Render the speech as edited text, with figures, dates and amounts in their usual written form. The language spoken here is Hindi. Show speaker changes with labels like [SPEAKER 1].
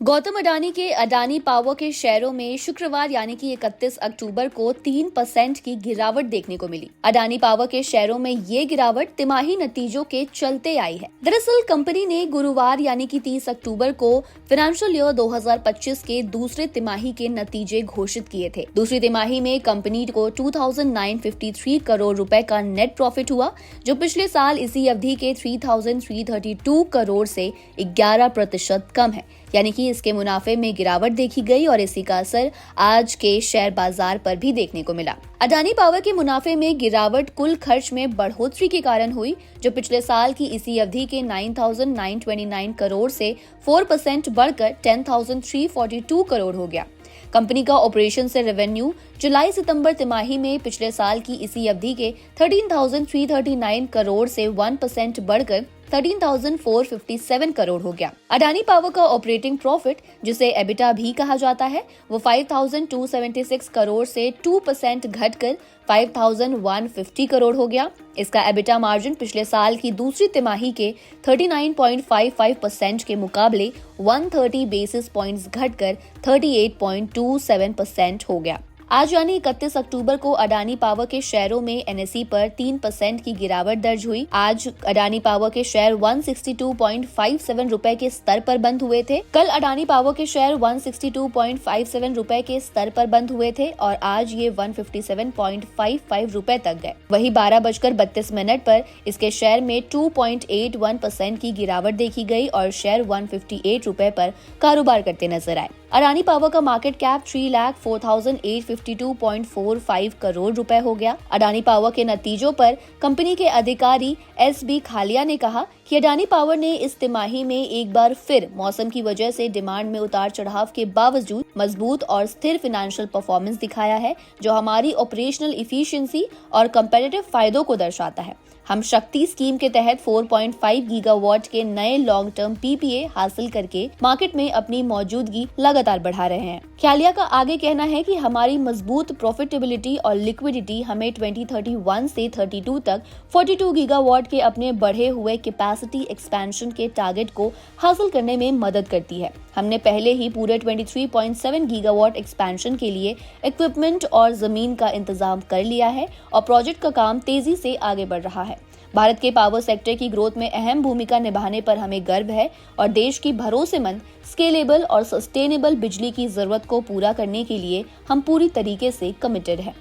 [SPEAKER 1] गौतम अडानी के अडानी पावर के शेयरों में शुक्रवार यानी कि 31 अक्टूबर को 3% की गिरावट देखने को मिली। अडानी पावर के शेयरों में ये गिरावट तिमाही नतीजों के चलते आई है। दरअसल कंपनी ने गुरुवार यानी कि 30 अक्टूबर को फाइनेंशियल ईयर 2025 के दूसरे तिमाही के नतीजे घोषित किए थे। दूसरी तिमाही में कंपनी को 2,953 करोड़ रुपए का नेट प्रॉफिट हुआ, जो पिछले साल इसी अवधि के 3,332 करोड़ से 11% कम है। यानी कि इसके मुनाफे में गिरावट देखी गई और इसी का असर आज के शेयर बाजार पर भी देखने को मिला। अडानी पावर के मुनाफे में गिरावट कुल खर्च में बढ़ोतरी के कारण हुई, जो पिछले साल की इसी अवधि के 9,929 करोड़ से 4% बढ़कर 10,342 करोड़ हो गया। कंपनी का ऑपरेशन से रेवेन्यू जुलाई सितंबर तिमाही में पिछले साल की इसी अवधि के 13,339 करोड़ से 1% बढ़कर 13,457 करोड़ हो गया। अडानी पावर का ऑपरेटिंग प्रॉफिट, जिसे एबिटा भी कहा जाता है, वो 5,276 करोड़ से 2% घटकर 5,150 करोड़ हो गया। इसका एबिटा मार्जिन पिछले साल की दूसरी तिमाही के 39.55% के मुकाबले 130 बेसिस पॉइंट्स घटकर 38.27% हो गया। आज यानी 31 अक्टूबर को अडानी पावर के शेयरों में एनएसई पर 3% की गिरावट दर्ज हुई। आज अडानी पावर के शेयर 162.57 रुपए के स्तर पर बंद हुए थे। कल अडानी पावर के शेयर 162.57 रुपए के स्तर पर बंद हुए थे और आज ये 157.55 रुपए तक गए। वही 12:32 पर इसके शेयर में 2.81% की गिरावट देखी गई और शेयर 158 रुपए पर कारोबार करते नजर आए। अडानी पावर का मार्केट कैप 3,04,852.45 करोड़ रुपए हो गया। अडानी पावर के नतीजों पर कंपनी के अधिकारी एस.बी. खालिया ने कहा कि अडानी पावर ने इस तिमाही में एक बार फिर मौसम की वजह से डिमांड में उतार चढ़ाव के बावजूद मजबूत और स्थिर फाइनेंशियल परफॉर्मेंस दिखाया है, जो हमारी ऑपरेशनल इफिशिएंसी और कंपेटिटिव फायदों को दर्शाता है। हम शक्ति स्कीम के तहत 4.5 गीगावाट के नए लॉन्ग टर्म पीपीए हासिल करके मार्केट में अपनी मौजूदगी लगातार बढ़ा रहे हैं। खालिया का आगे कहना है कि हमारी मजबूत प्रॉफिटेबिलिटी और लिक्विडिटी हमें 2031 से 32 तक 42 गीगावाट के अपने बढ़े हुए कैपेसिटी एक्सपेंशन के टारगेट को हासिल करने में मदद करती है। हमने पहले ही पूरे 23.7 गीगावाट एक्सपेंशन के लिए इक्विपमेंट और जमीन का इंतजाम कर लिया है और प्रोजेक्ट का काम तेजी से आगे बढ़ रहा है। भारत के पावर सेक्टर की ग्रोथ में अहम भूमिका निभाने पर हमें गर्व है और देश की भरोसेमंद, स्केलेबल और सस्टेनेबल बिजली की जरूरत को पूरा करने के लिए हम पूरी तरीके से कमिटेड हैं।